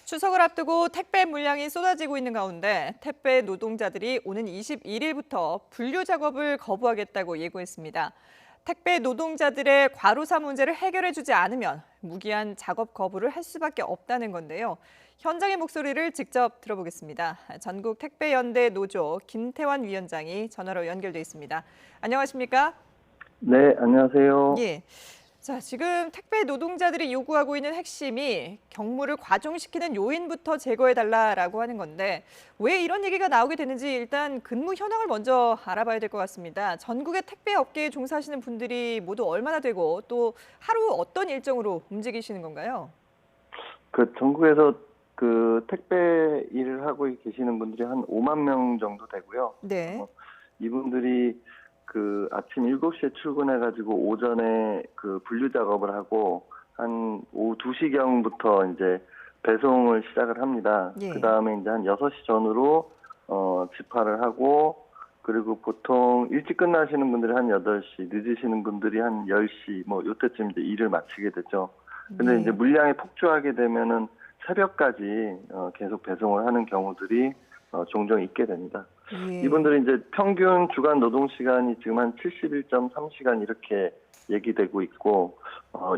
추석을 앞두고 택배 물량이 쏟아지고 있는 가운데 택배 노동자들이 오는 21일부터 분류 작업을 거부하겠다고 예고했습니다. 택배 노동자들의 과로사 문제를 해결해주지 않으면 무기한 작업 거부를 할 수밖에 없다는 건데요. 현장의 목소리를 직접 들어보겠습니다. 전국 택배연대 노조 김태환 위원장이 전화로 연결돼 있습니다. 안녕하십니까? 네, 안녕하세요. 예. 자, 지금 택배 노동자들이 요구하고 있는 핵심이 경무를 과중시키는 요인부터 제거해달라라고 하는 건데 왜 이런 얘기가 나오게 되는지 일단 근무 현황을 먼저 알아봐야 될 것 같습니다. 전국의 택배 업계에 종사하시는 분들이 모두 얼마나 되고 또 하루 어떤 일정으로 움직이시는 건가요? 전국에서 택배 일을 하고 계시는 분들이 한 5만 명 정도 되고요. 네. 이분들이 아침 7시에 출근해가지고 오전에 분류 작업을 하고 한 오후 2시경부터 이제 배송을 시작을 합니다. 예. 그 다음에 이제 한 6시 전후로 집화를 하고, 그리고 보통 일찍 끝나시는 분들이 한 8시, 늦으시는 분들이 한 10시, 요때쯤 이제 일을 마치게 되죠. 근데 네. 이제 물량이 폭주하게 되면은 새벽까지 계속 배송을 하는 경우들이 종종 있게 됩니다. 예. 이분들이 이제 평균 주간 노동 시간이 지금 한 71.3시간 이렇게 얘기되고 있고,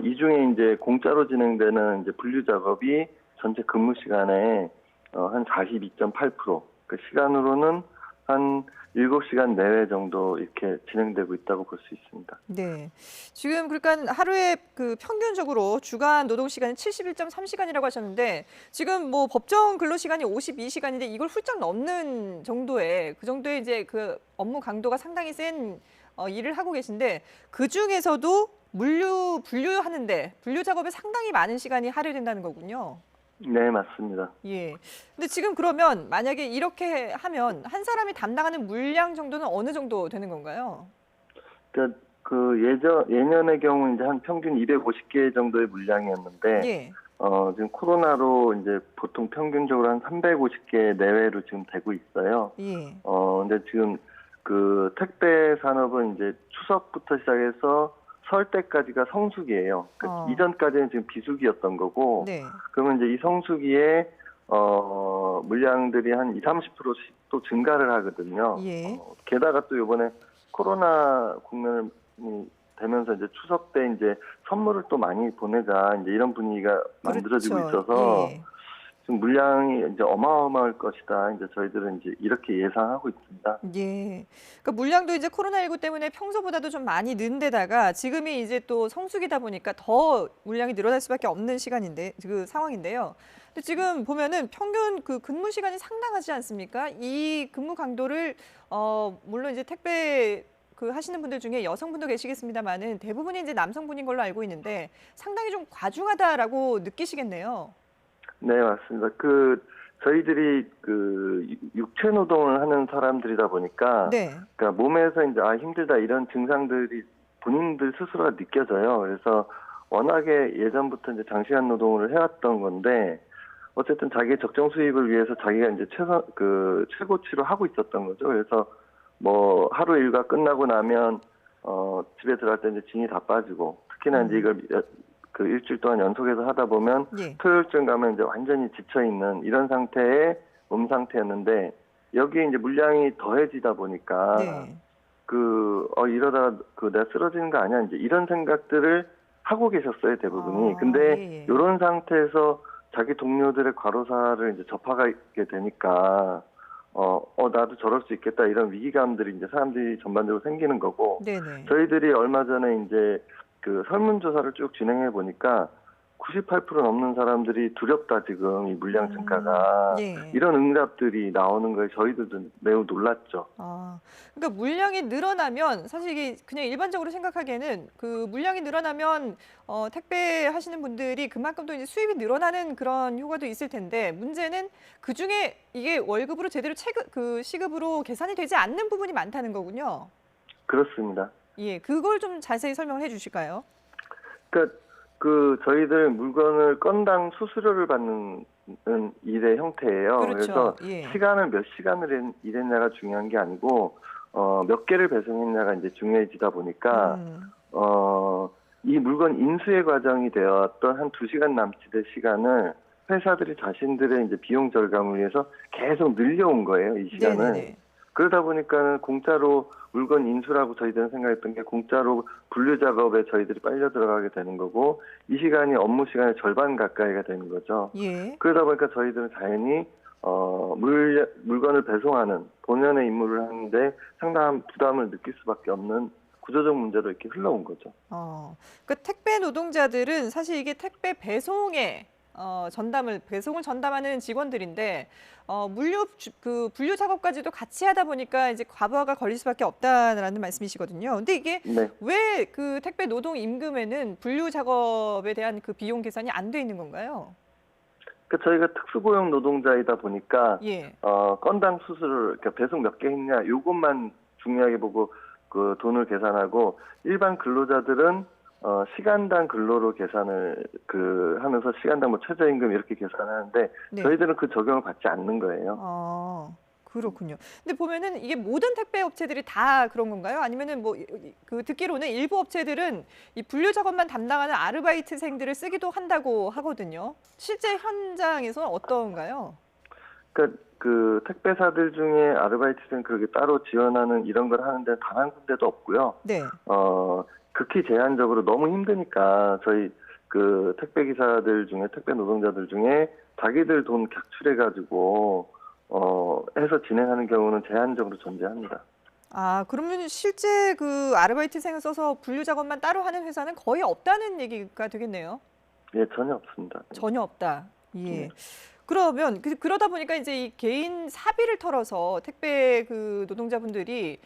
이 중에 이제 공짜로 진행되는 이제 분류 작업이 전체 근무 시간에 한 42.8%, 그 시간으로는 한 7시간 내외 정도 이렇게 진행되고 있다고 볼 수 있습니다. 네. 지금 그러니까 하루에 평균적으로 주간 노동 시간이 71.3시간이라고 하셨는데 지금 뭐 법정 근로 시간이 52시간인데 이걸 훌쩍 넘는 정도의 그 정도의 이제 그 업무 강도가 상당히 센 일을 하고 계신데 그 중에서도 분류하는데 분류 작업에 상당히 많은 시간이 할애된다는 거군요. 네, 맞습니다. 예. 근데 지금 그러면 만약에 이렇게 하면 한 사람이 담당하는 물량 정도는 어느 정도 되는 건가요? 그러니까 예년의 경우 이제 한 평균 250개 정도의 물량이었는데, 예. 지금 코로나로 이제 보통 평균적으로 한 350개 내외로 지금 되고 있어요. 예. 근데 지금 택배 산업은 이제 추석부터 시작해서 설 때까지가 성수기예요. 이전까지는 지금 비수기였던 거고, 네. 그러면 이제 이 성수기에 물량들이 한 20, 30%씩 또 증가를 하거든요. 예. 게다가 또 이번에 코로나 국면이 되면서 이제 추석 때 이제 선물을 또 많이 보내자 이제 이런 분위기가 만들어지고 그렇죠. 있어서 예. 지금 물량이 이제 어마어마할 것이다. 이제 저희들은 이제 이렇게 예상하고 있습니다. 예. 그러니까 물량도 이제 코로나19 때문에 평소보다도 좀 많이 는 데다가 지금이 이제 또 성수기다 보니까 더 물량이 늘어날 수밖에 없는 시간인데 그 상황인데요. 근데 지금 보면은 평균 근무 시간이 상당하지 않습니까? 이 근무 강도를 물론 이제 택배 하시는 분들 중에 여성분도 계시겠습니다만은 대부분이 이제 남성분인 걸로 알고 있는데 상당히 좀 과중하다라고 느끼시겠네요. 네, 맞습니다. 저희들이 육체 노동을 하는 사람들이다 보니까, 네. 그러니까 몸에서 이제 힘들다 이런 증상들이 본인들 스스로가 느껴져요. 그래서 워낙에 예전부터 이제 장시간 노동을 해왔던 건데, 어쨌든 자기의 적정 수입을 위해서 자기가 이제 최고치로 하고 있었던 거죠. 그래서 뭐 하루 일과 끝나고 나면 집에 들어갈 때 이제 진이 다 빠지고, 특히나 이제 이걸 일주일 동안 연속해서 하다 보면 예. 토요일쯤 가면 이제 완전히 지쳐 있는 이런 상태의 몸 상태였는데, 여기에 이제 물량이 더해지다 보니까 네. 이러다가 내가 쓰러지는 거 아니야, 이제 이런 생각들을 하고 계셨어요, 대부분이. 아, 근데 예. 이런 상태에서 자기 동료들의 과로사를 이제 접하게 되니까 나도 저럴 수 있겠다, 이런 위기감들이 이제 사람들이 전반적으로 생기는 거고, 네네. 저희들이 얼마 전에 이제 설문조사를 쭉 진행해 보니까 98% 넘는 사람들이 두렵다, 지금 이 물량 증가가. 예. 이런 응답들이 나오는 거에 저희들도 매우 놀랐죠. 아, 그러니까 물량이 늘어나면 사실 이게 그냥 일반적으로 생각하기에는 물량이 늘어나면 택배 하시는 분들이 그만큼 또 이제 수입이 늘어나는 그런 효과도 있을 텐데 문제는 그 중에 이게 월급으로 제대로 시급으로 계산이 되지 않는 부분이 많다는 거군요. 그렇습니다. 예, 그걸 좀 자세히 설명을 해주실까요? 그러니까 저희들 물건을 건당 수수료를 받는 일의 형태예요. 그렇죠. 그래서 예. 시간을 몇 시간을 일했냐가 중요한 게 아니고 몇 개를 배송했냐가 이제 중요해지다 보니까 이 물건 인수의 과정이 되었던 한 2시간 남짓의 시간을 회사들이 자신들의 이제 비용 절감을 위해서 계속 늘려온 거예요, 이 시간을. 네네네. 그러다 보니까는 공짜로 물건 인수라고 저희들은 생각했던 게 공짜로 분류 작업에 저희들이 빨려 들어가게 되는 거고, 이 시간이 업무 시간의 절반 가까이가 되는 거죠. 예. 그러다 보니까 저희들은 자연히 물건을 배송하는 본연의 임무를 하는데 상당한 부담을 느낄 수밖에 없는 구조적 문제로 이렇게 흘러온 거죠. 그 택배 노동자들은 사실 이게 택배 배송에 배송을 전담하는 직원들인데 분류 작업까지도 같이 하다 보니까 이제 과부하가 걸릴 수밖에 없다라는 말씀이시거든요. 근데 이게 네. 왜 그 택배 노동 임금에는 분류 작업에 대한 그 비용 계산이 안 돼 있는 건가요? 저희가 특수고용 노동자이다 보니까 예. 건당 수수료, 그러니까 배송 몇 개 했냐 요것만 중요하게 보고 그 돈을 계산하고, 일반 근로자들은 시간당 근로로 계산을 하면서 시간당 뭐 최저임금 이렇게 계산하는데 네. 저희들은 그 적용을 받지 않는 거예요. 그렇군요. 근데 보면은 이게 모든 택배 업체들이 다 그런 건가요? 아니면은 그 듣기로는 일부 업체들은 이 분류 작업만 담당하는 아르바이트생들을 쓰기도 한다고 하거든요. 실제 현장에서는 어떤가요? 그러니까 그 택배사들 중에 아르바이트생 그렇게 따로 지원하는 이런 걸 하는데 단 한 군데도 없고요. 네. 극히 제한적으로 너무 힘드니까 저희 그 택배 기사들 중에, 택배 노동자들 중에 자기들 돈 각출해 가지고 해서 진행하는 경우는 제한적으로 존재합니다. 그러면 실제 그 아르바이트생을 써서 분류 작업만 따로 하는 회사는 거의 없다는 얘기가 되겠네요. 예, 전혀 없습니다. 전혀 없다. 예. 네. 그러면 그러다 보니까 이제 이 개인 사비를 털어서 택배 그 노동자분들이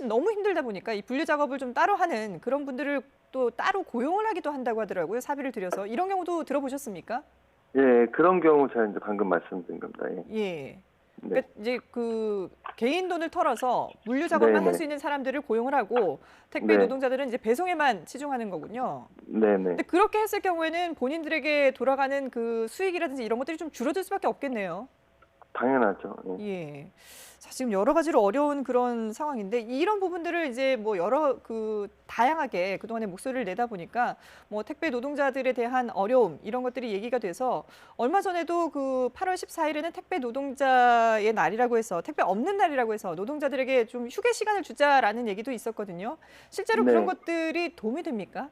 너무 힘들다 보니까 이 분류 작업을 좀 따로 하는 그런 분들을 또 따로 고용을 하기도 한다고 하더라고요. 사비를 들여서. 이런 경우도 들어보셨습니까? 예, 그런 경우 제가 이제 방금 말씀드린 겁니다. 예. 예. 네. 그러니까 이제 그 개인 돈을 털어서 물류 작업만 네네. 할 수 있는 사람들을 고용을 하고 택배 네. 노동자들은 이제 배송에만 치중하는 거군요. 네네. 근데 그렇게 했을 경우에는 본인들에게 돌아가는 그 수익이라든지 이런 것들이 좀 줄어들 수밖에 없겠네요. 당연하죠. 예. 예. 자, 지금 여러 가지로 어려운 그런 상황인데 이런 부분들을 이제 여러 다양하게 그동안에 목소리를 내다 보니까 택배 노동자들에 대한 어려움 이런 것들이 얘기가 돼서 얼마 전에도 그 8월 14일에는 택배 노동자의 날이라고 해서 택배 없는 날이라고 해서 노동자들에게 좀 휴게 시간을 주자라는 얘기도 있었거든요. 실제로 네. 그런 것들이 도움이 됩니까?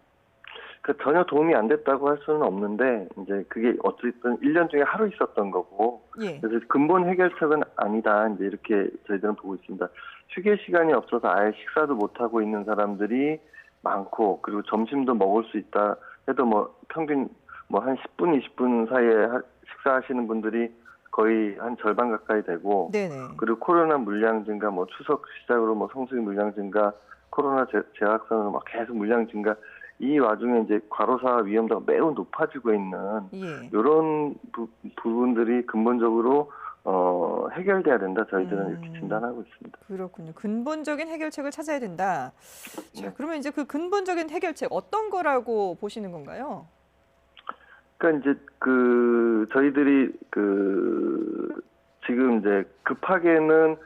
전혀 도움이 안 됐다고 할 수는 없는데, 이제 그게 어쨌든 1년 중에 하루 있었던 거고, 예. 그래서 근본 해결책은 아니다, 이제 이렇게 저희들은 보고 있습니다. 휴게 시간이 없어서 아예 식사도 못 하고 있는 사람들이 많고, 그리고 점심도 먹을 수 있다 해도 평균 한 10분, 20분 사이에 식사하시는 분들이 거의 한 절반 가까이 되고, 네네. 그리고 코로나 물량 증가, 추석 시작으로 성수기 물량 증가, 코로나 재확산으로 계속 물량 증가, 이 와중에 이제 과로사 위험도가 매우 높아지고 있는 예. 이런 부분들이 근본적으로 해결돼야 된다. 저희들은 이렇게 진단하고 있습니다. 그렇군요. 근본적인 해결책을 찾아야 된다. 자, 네. 그러면 이제 그 근본적인 해결책 어떤 거라고 보시는 건가요? 그러니까 이제 저희들이 지금 이제 급하게는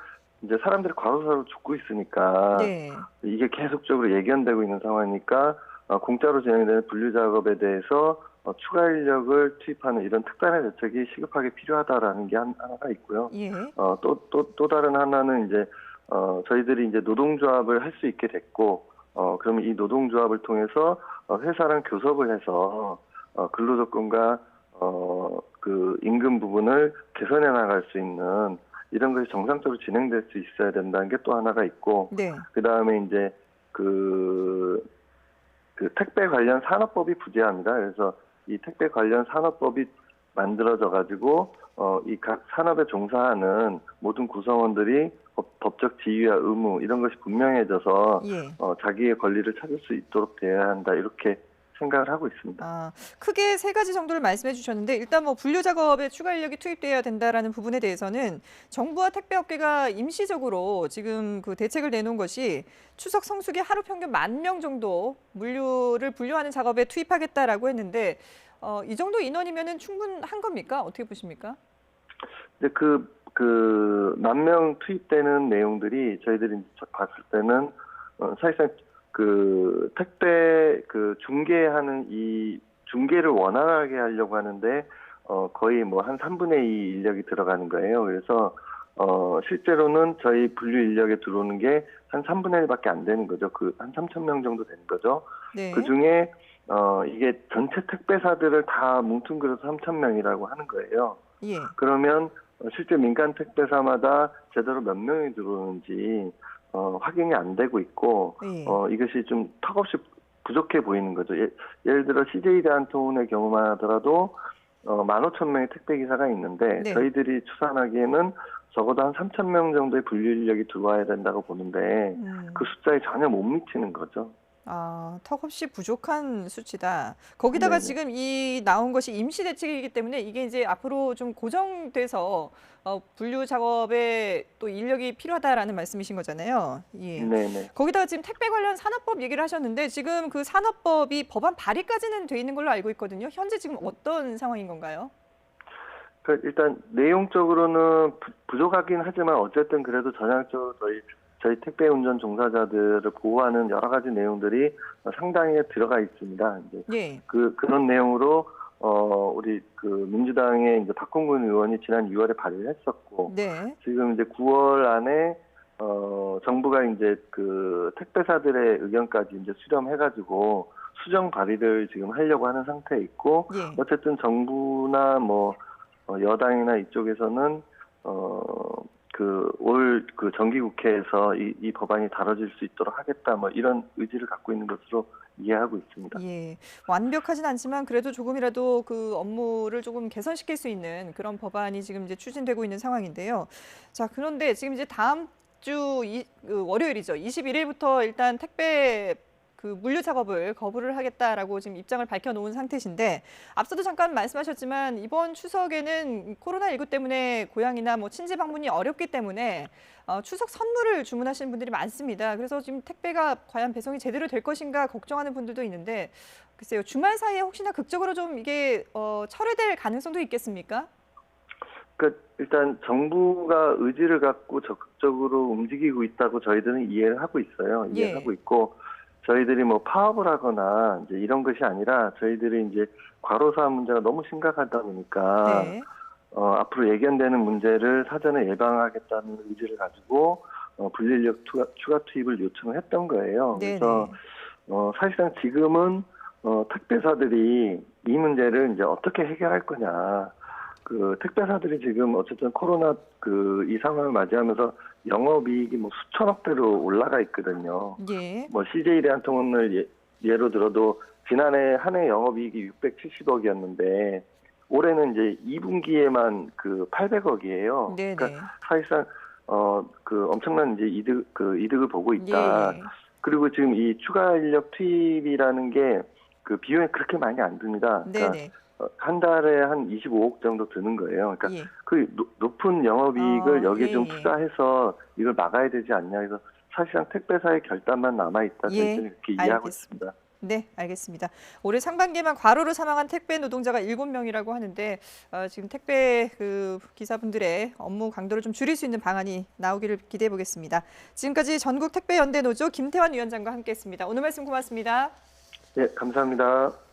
이제 사람들이 과로사로 죽고 있으니까 네. 이게 계속적으로 예견되고 있는 상황이니까 공짜로 진행되는 분류 작업에 대해서 추가 인력을 투입하는 이런 특단의 대책이 시급하게 필요하다라는 게 하나가 있고요. 예. 또 다른 하나는 이제 저희들이 이제 노동조합을 할 수 있게 됐고, 그러면 이 노동조합을 통해서 회사랑 교섭을 해서 근로조건과 그 임금 부분을 개선해 나갈 수 있는 이런 것이 정상적으로 진행될 수 있어야 된다는 게 또 하나가 있고, 네. 그 다음에 이제 그 택배 관련 산업법이 부재합니다. 그래서 이 택배 관련 산업법이 만들어져 가지고 이 각 산업에 종사하는 모든 구성원들이 법적 지위와 의무 이런 것이 분명해져서 예. 자기의 권리를 찾을 수 있도록 돼야 한다, 이렇게 생각을 하고 있습니다. 크게 세 가지 정도를 말씀해 주셨는데 일단 분류 작업에 추가 인력이 투입돼야 된다라는 부분에 대해서는 정부와 택배업계가 임시적으로 지금 그 대책을 내놓은 것이 추석 성수기 하루 평균 10,000명 정도 물류를 분류하는 작업에 투입하겠다라고 했는데 이 정도 인원이면은 충분한 겁니까? 어떻게 보십니까? 근데 그 10,000명 투입되는 내용들이 저희들이 봤을 때는 사실상 그 택배 중개하는 이 중개를 원활하게 하려고 하는데 거의 뭐 한 3분의 2 인력이 들어가는 거예요. 그래서 실제로는 저희 분류 인력에 들어오는 게 한 3분의 1밖에 안 되는 거죠. 그 한 3천 명 정도 되는 거죠. 네. 그 중에 이게 전체 택배사들을 다 뭉뚱그려서 3천 명이라고 하는 거예요. 예. 그러면 실제 민간 택배사마다 제대로 몇 명이 들어오는지 확인이 안 되고 있고 예. 이것이 좀 턱없이 부족해 보이는 거죠. 예를 들어 CJ 대한통운의 경우만 하더라도 15,000명의 택배 기사가 있는데 네. 저희들이 추산하기에는 적어도 한 3,000명 정도의 분류 인력이 들어와야 된다고 보는데 그 숫자에 전혀 못 미치는 거죠. 아, 턱없이 부족한 수치다. 거기다가 네네. 지금 이 나온 것이 임시 대책이기 때문에 이게 이제 앞으로 좀 고정돼서 분류 작업에 또 인력이 필요하다라는 말씀이신 거잖아요. 예. 네네. 거기다가 지금 택배 관련 산업법 얘기를 하셨는데 지금 그 산업법이 법안 발의까지는 돼 있는 걸로 알고 있거든요. 현재 지금 어떤 상황인 건가요? 일단 내용적으로는 부족하긴 하지만 어쨌든 그래도 전향적으로 저희 택배 운전 종사자들을 보호하는 여러 가지 내용들이 상당히 들어가 있습니다. 이제 예. 그런 내용으로 우리 그 민주당의 이제 박홍근 의원이 지난 2월에 발의를 했었고 네. 지금 이제 9월 안에 정부가 이제 그 택배사들의 의견까지 이제 수렴해가지고 수정 발의를 지금 하려고 하는 상태에 있고 예. 어쨌든 정부나 뭐 여당이나 이쪽에서는 올 정기국회에서 이 법안이 다뤄질 수 있도록 하겠다 뭐 이런 의지를 갖고 있는 것으로 이해하고 있습니다. 예, 완벽하진 않지만 그래도 조금이라도 그 업무를 조금 개선시킬 수 있는 그런 법안이 지금 이제 추진되고 있는 상황인데요. 자, 그런데 지금 이제 다음 주 월요일이죠. 21일부터 일단 택배 그 물류 작업을 거부를 하겠다라고 지금 입장을 밝혀놓은 상태신데 앞서도 잠깐 말씀하셨지만 이번 추석에는 코로나19 때문에 고향이나 뭐 친지 방문이 어렵기 때문에 추석 선물을 주문하시는 분들이 많습니다. 그래서 지금 택배가 과연 배송이 제대로 될 것인가 걱정하는 분들도 있는데 글쎄요. 주말 사이에 혹시나 극적으로 좀 이게 철회될 가능성도 있겠습니까? 일단 정부가 의지를 갖고 적극적으로 움직이고 있다고 저희들은 이해를 하고 있어요. 이해하고 있고 저희들이 뭐 파업을 하거나 이제 이런 것이 아니라 저희들이 이제 과로사 문제가 너무 심각하다 보니까 네. 앞으로 예견되는 문제를 사전에 예방하겠다는 의지를 가지고 분리인력 추가 투입을 요청을 했던 거예요. 네네. 그래서 사실상 지금은 택배사들이 이 문제를 이제 어떻게 해결할 거냐. 그 택배사들이 지금 어쨌든 코로나 이 상황을 맞이하면서 영업이익이 뭐 수천억대로 올라가 있거든요. 예. 뭐 CJ 대한통운을 예로 들어도 지난해 한 해 영업이익이 670억이었는데 올해는 이제 2분기에만 그 800억이에요. 네네. 그러니까 사실상 그 엄청난 이제 이득을 보고 있다. 예. 그리고 지금 이 추가 인력 투입이라는 게 그 비용이 그렇게 많이 안 듭니다. 그러니까 네네. 한 달에 한 25억 정도 드는 거예요. 그러니까 예. 그 높은 영업이익을 여기에 좀 예. 투자해서 이걸 막아야 되지 않냐 해서 사실상 택배사의 결단만 남아있다. 저희는 그렇게 이해하고 있습니다. 네, 알겠습니다. 올해 상반기에만 과로로 사망한 택배 노동자가 7명이라고 하는데 지금 택배 그 기사분들의 업무 강도를 좀 줄일 수 있는 방안이 나오기를 기대해 보겠습니다. 지금까지 전국 택배 연대 노조 김태환 위원장과 함께했습니다. 오늘 말씀 고맙습니다. 네, 감사합니다.